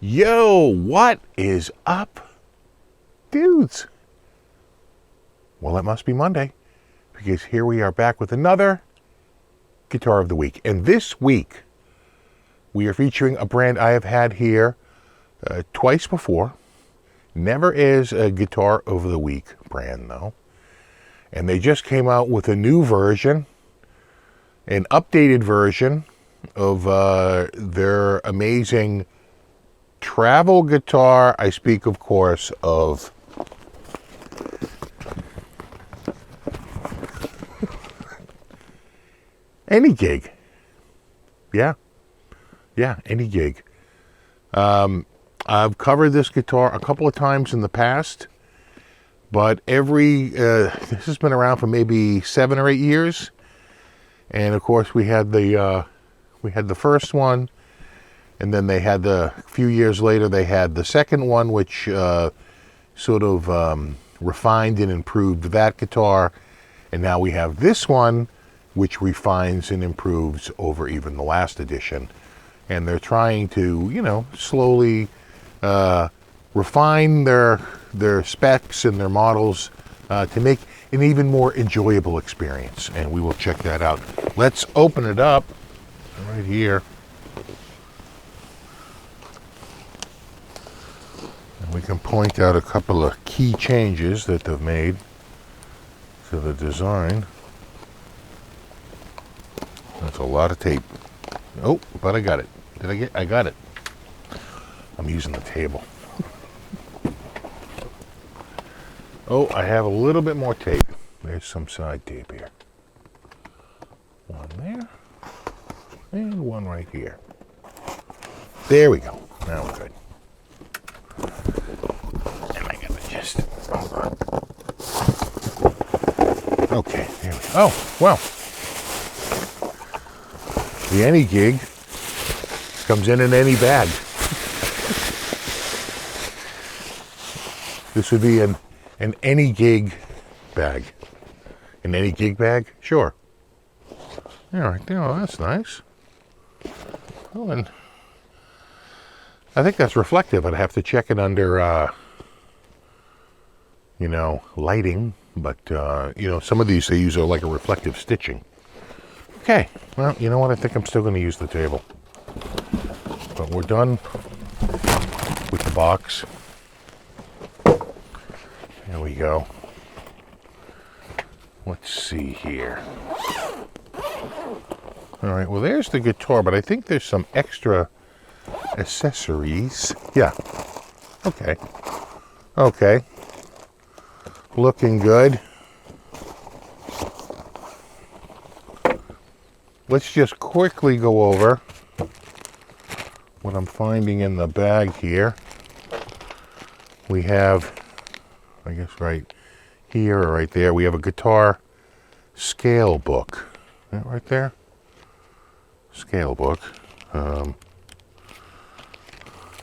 Yo, what is up, dudes? Well, it must be Monday, because here we are back with another Guitar of the Week. And this week, we are featuring a brand I have had here twice before. Never is a Guitar of the Week brand, though. And they just came out with a new version, an updated version of their amazing travel guitar. I speak, of course, of Anygig. Yeah, Anygig. I've covered this guitar a couple of times in the past, but this has been around for maybe 7 or 8 years. And of course, we had the first one. And then they had a few years later, they had the second one, which sort of refined and improved that guitar. And now we have this one, which refines and improves over even the last edition. And they're trying to, slowly refine their specs and their models to make an even more enjoyable experience. And we will check that out. Let's open it up right here. We can point out a couple of key changes that they've made to the design. That's a lot of tape. Oh, but I got it. I got it. I'm using the table. Oh, I have a little bit more tape. There's some side tape here. One there. And one right here. There we go. Now we're good. And I gotta just hold on. Okay, there we go. Oh, well. The Anygig comes in any bag. This would be an Anygig bag. An Anygig bag? Sure. All right, oh, that's nice. Oh, and I think that's reflective. I'd have to check it under, lighting. But, some of these they use like a reflective stitching. Okay, well, you know what? I think I'm still going to use the table. But we're done with the box. There we go. Let's see here. All right, well, there's the guitar, but I think there's some extra accessories. Yeah. Okay. Looking good. Let's just quickly go over what I'm finding in the bag here. We have, I guess right here or right there, we have a guitar scale book. Is that right there? Scale book. Let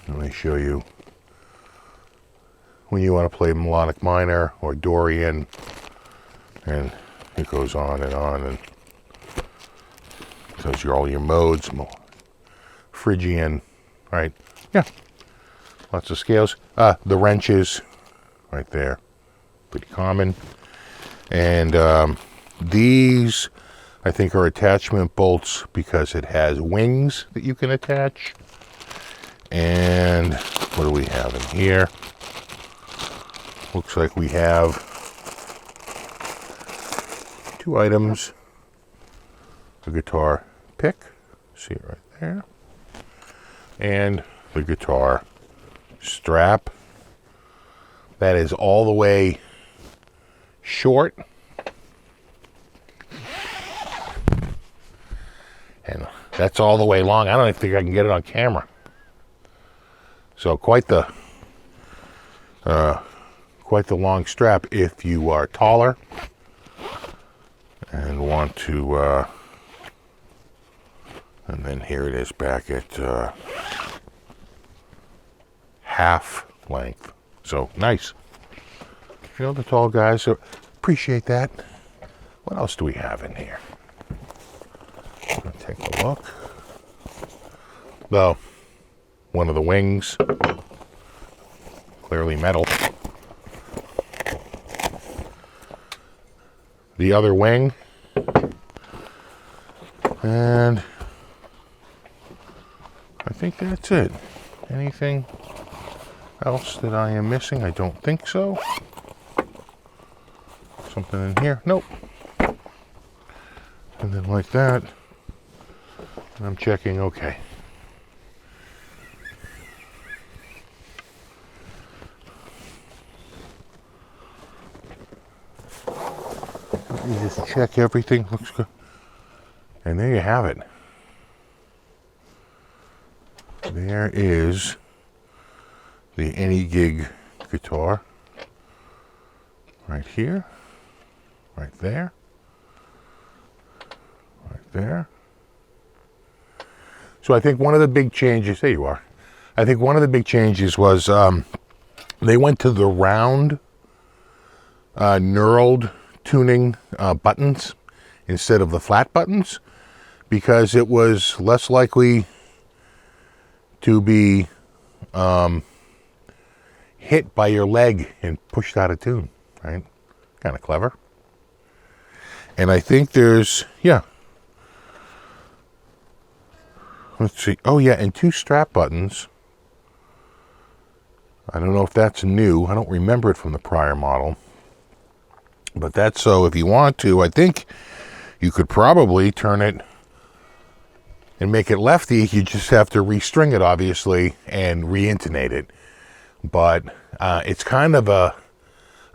me show you. When you want to play melodic minor or Dorian, and it goes on, and tells you all your modes, Phrygian, right? Yeah, lots of scales. The wrenches, right there, pretty common. And these, I think, are attachment bolts because it has wings that you can attach. And what do we have in here? Looks like we have 2 items. The guitar pick, see it right there. And the guitar strap. That is all the way short. And that's all the way long. I don't even think I can get it on camera. So quite the long strap if you are taller and want to, and then here it is back at half length. So nice. The tall guys, so appreciate that. What else do we have in here? Take a look. Though, one of the wings, clearly metal. The other wing, and I think that's it. Anything else that I am missing? I don't think so. Something in here? Nope. And then like that, and I'm checking okay. Let me just check everything. Looks good. And there you have it. There is the Anygig guitar. Right here. Right there. Right there. So I think one of the big changes, there you are. I think one of the big changes was they went to the round knurled tuning buttons instead of the flat buttons, because it was less likely to be hit by your leg and pushed out of tune, right? Kind of clever. And I think there's, yeah. Let's see. Oh, yeah, and 2 strap buttons. I don't know if that's new. I don't remember it from the prior model. But that's so if you want to, I think you could probably turn it and make it lefty. You just have to restring it, obviously, and re-intonate it. But it's kind of a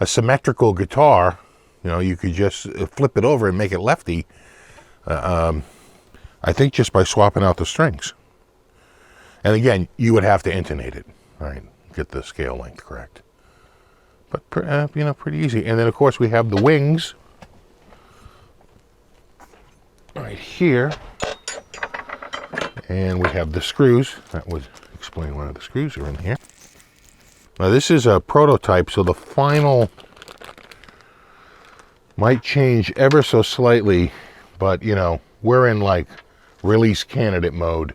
symmetrical guitar. You know, you could just flip it over and make it lefty. I think just by swapping out the strings. And again, you would have to intonate it, right? Get the scale length correct. But, you know, pretty easy. And then, of course, we have the wings right here. And we have the screws. That would explain why the screws are in here. Now, this is a prototype, so the final might change ever so slightly. But, you know, we're in, like, release candidate mode.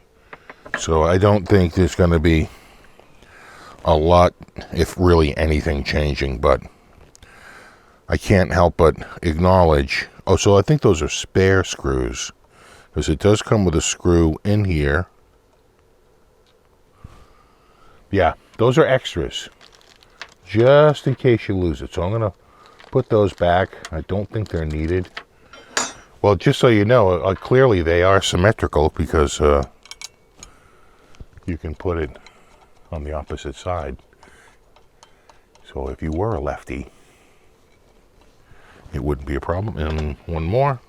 So I don't think there's going to be a lot, if really anything, changing, but I can't help but acknowledge. Oh, so I think those are spare screws, because it does come with a screw in here. Yeah, those are extras, just in case you lose it. So I'm going to put those back. I don't think they're needed. Well, just so you know, clearly they are symmetrical, because you can put it on the opposite side. So if you were a lefty, it wouldn't be a problem. And one more.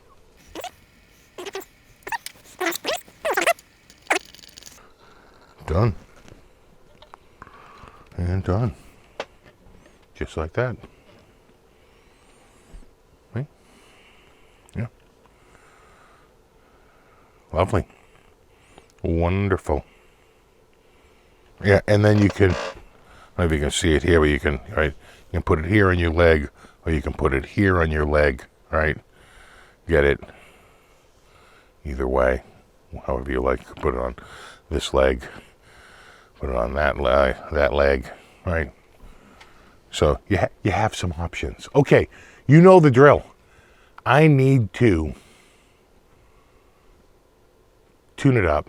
Done. And done. Just like that. Right? Yeah. Lovely. Wonderful. Yeah, and then you can, I don't know if you can see it here, but you can, right, you can put it here on your leg, or you can put it here on your leg, right? Get it either way, however you like. You can put it on this leg, put it on that leg, right? So you have some options. Okay, you know the drill. I need to tune it up.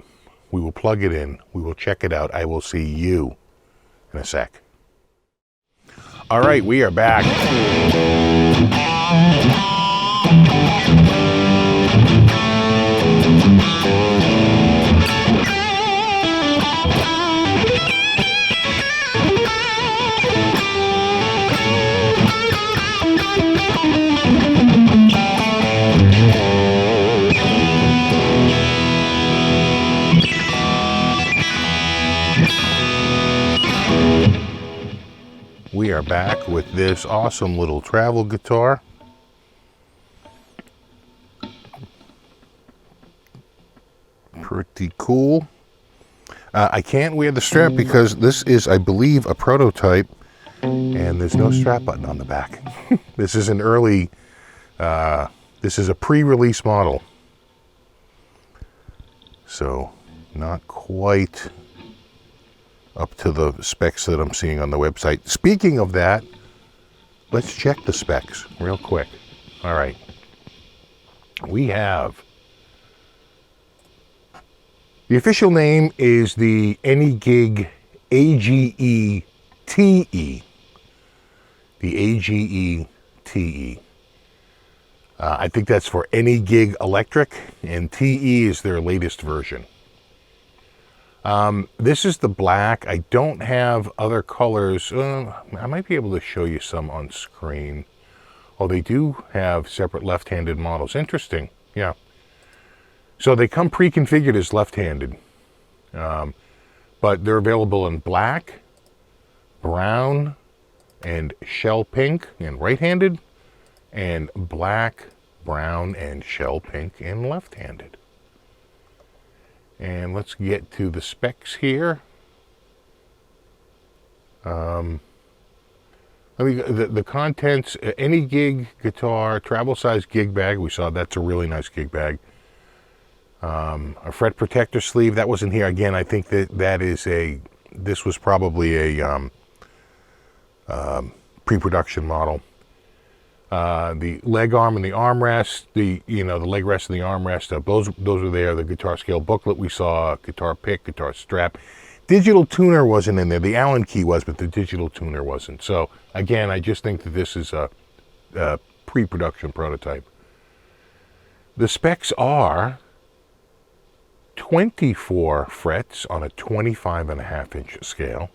We will plug it in. We will check it out. I will see you in a sec. All right, we are back. We are back with this awesome little travel guitar. Pretty cool. I can't wear the strap because this is, I believe, a prototype, and there's no strap button on the back. This is an early, this is a pre-release model. So, not quite up to the specs that I'm seeing on the website. Speaking of that, let's check the specs real quick. All right. We have, the official name is the Anygig AGE-TE. The AGE-TE. I think that's for Anygig Electric, and TE is their latest version. This is the black. I don't have other colors. I might be able to show you some on screen. Oh, they do have separate left-handed models. Interesting. Yeah. So they come pre-configured as left-handed. But they're available in black, brown, and shell pink and right-handed, and black, brown, and shell pink and left-handed. And let's get to the specs here. The contents, Anygig guitar, travel size gig bag. We saw that's a really nice gig bag. A fret protector sleeve. That wasn't here. Again, I think this was probably a pre-production model. The leg arm and the armrest, the leg rest and the armrest, those are there. The guitar scale booklet we saw, guitar pick, guitar strap. Digital tuner wasn't in there. The Allen key was, but the digital tuner wasn't. So again, I just think that this is a pre-production prototype. The specs are 24 frets on a 25.5-inch scale.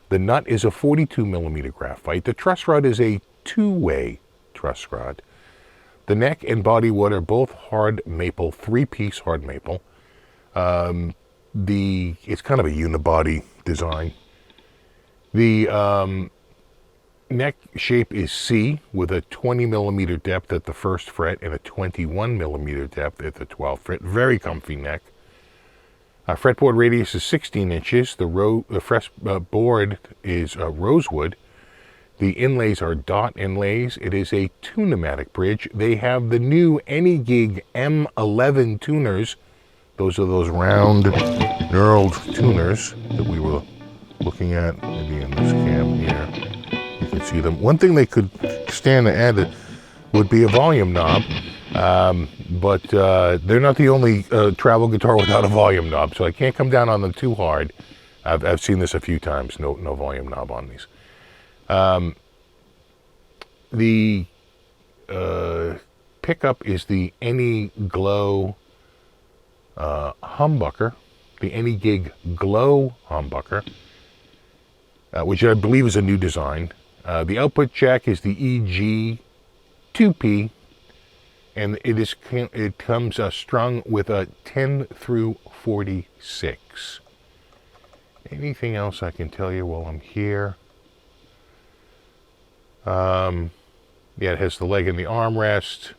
The nut is a 42 millimeter graphite. The truss rod is a two-way truss rod. The neck and body wood are both hard maple, 3-piece hard maple. It's kind of a unibody design. The neck shape is C with a 20 millimeter depth at the first fret and a 21 millimeter depth at the 12th fret. Very comfy neck. Fretboard radius is 16 inches. The board is rosewood. The inlays are dot inlays. It is a two-pneumatic bridge. They have the new Anygig M11 tuners. Those are those round knurled tuners that we were looking at maybe in this cam here. You can see them. One thing they could stand to add would be a volume knob, but they're not the only travel guitar without a volume knob, so I can't come down on them too hard. I've seen this a few times, no volume knob on these. The pickup is the Anygig humbucker, the Anygig Glow humbucker, which I believe is a new design. The output jack is the EG2P, and it comes strung with a 10 through 46. Anything else I can tell you while I'm here? Yeah, it has the leg and the armrest,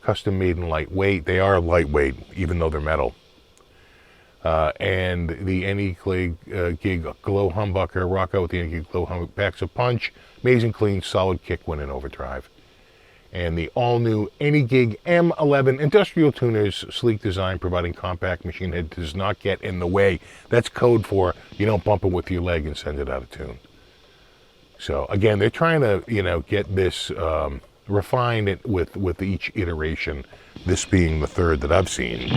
custom made in lightweight. They are lightweight, even though they're metal. And the Anygig Glow humbucker, rock out with the Anygig Glow humbucker, packs a punch, amazing clean, solid kick when in overdrive. And the all-new Anygig M11 industrial tuners, sleek design, providing compact machine head, does not get in the way. That's code for you don't bump it with your leg and send it out of tune. So again, they're trying to, get this refine it with each iteration. This being the third that I've seen.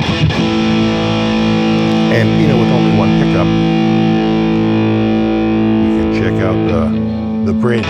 And with only one pickup, you can check out the bridge.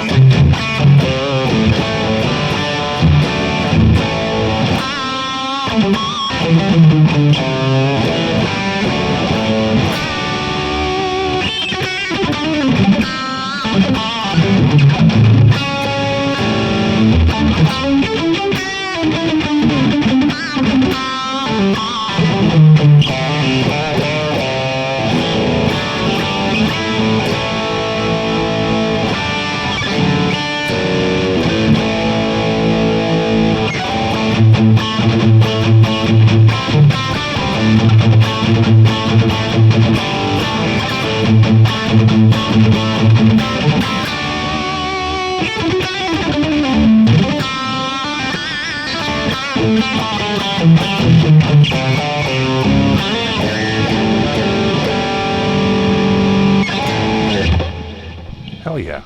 Hell yeah.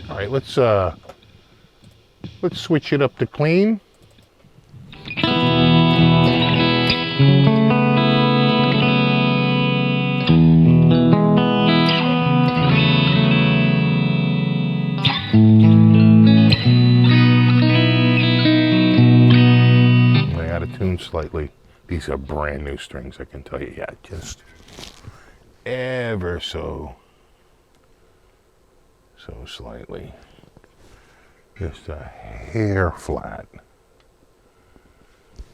All right, let's switch it up to clean. I got to tune slightly. These are brand new strings, I can tell you. Yeah, just ever so slightly. Just a hair flat.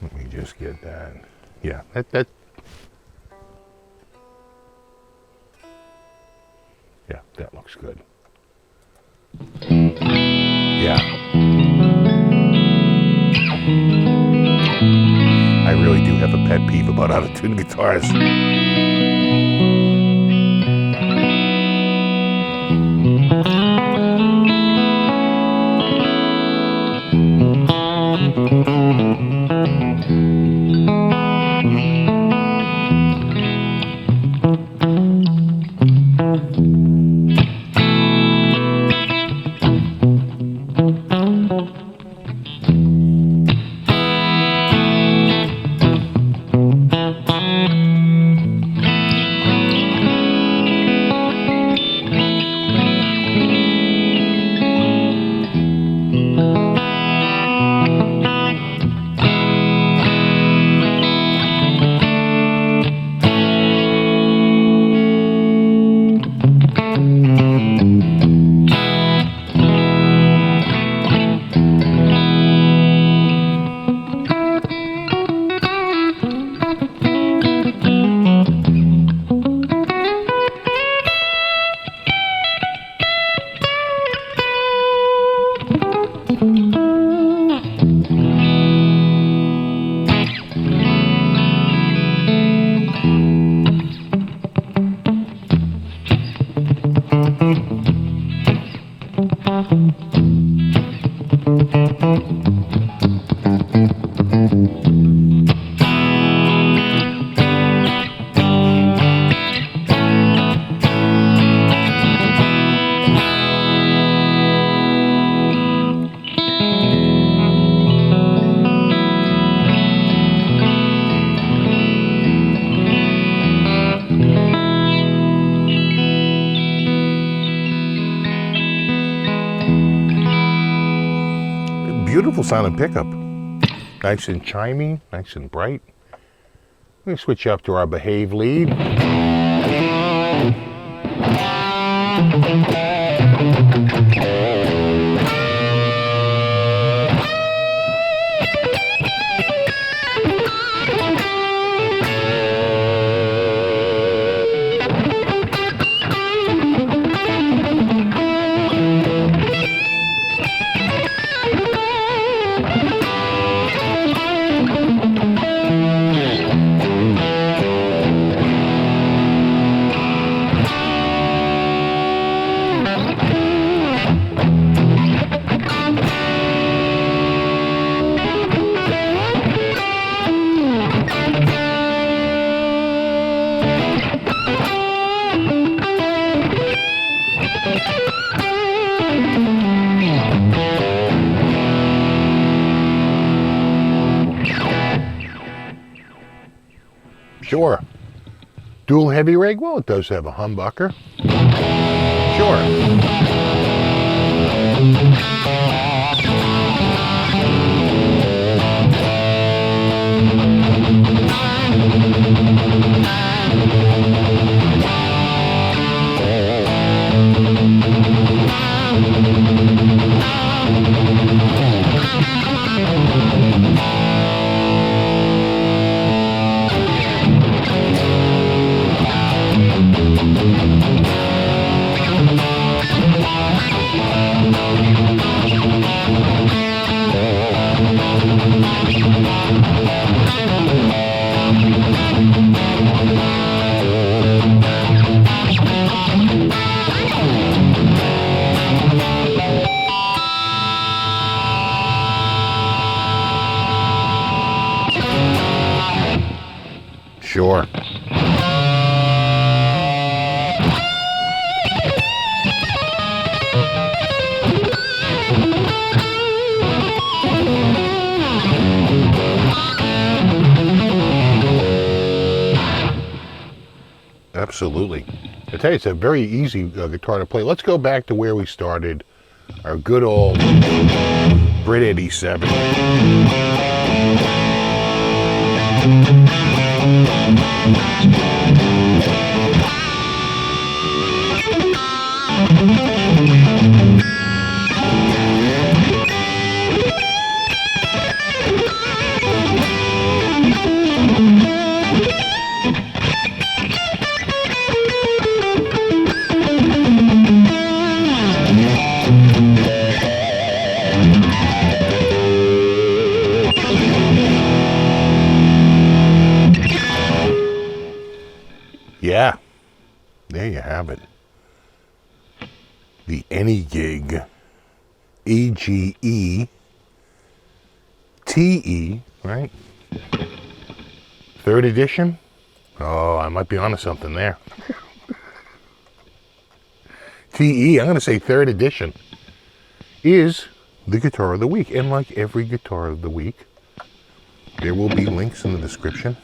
Let me just get that. Yeah, that. Yeah, that looks good. Yeah. I really do have a pet peeve about out-of-tune guitars. Beautiful sounding pickup. Nice and chiming, nice and bright. Let me switch up to our Behave lead. Sure. Dual heavy rig? Well, it does have a humbucker. Sure. Sure. Absolutely. I tell you, it's a very easy guitar to play. Let's go back to where we started. Our good old Brit 87. Yeah, there you have it. The Anygig, E-G-E-T-E, right? Third edition. Oh, I might be onto something there. T-E, I'm going to say third edition, is the guitar of the week. And like every guitar of the week, there will be links in the description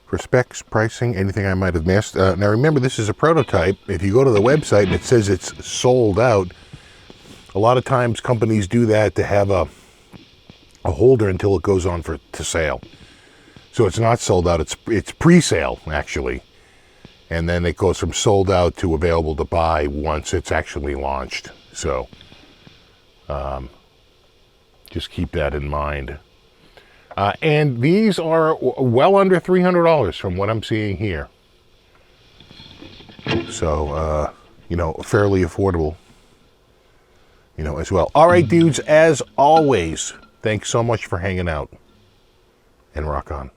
for specs, pricing, anything I might have missed. Now remember, this is a prototype. If you go to the website and it says it's sold out, a lot of times companies do that to have a holder until it goes on to sale. So it's not sold out, it's pre-sale actually. And then it goes from sold out to available to buy once it's actually launched. So just keep that in mind. And these are well under $300 from what I'm seeing here. So, you know, fairly affordable, you know, as well. All right, dudes, as always, thanks so much for hanging out, and rock on.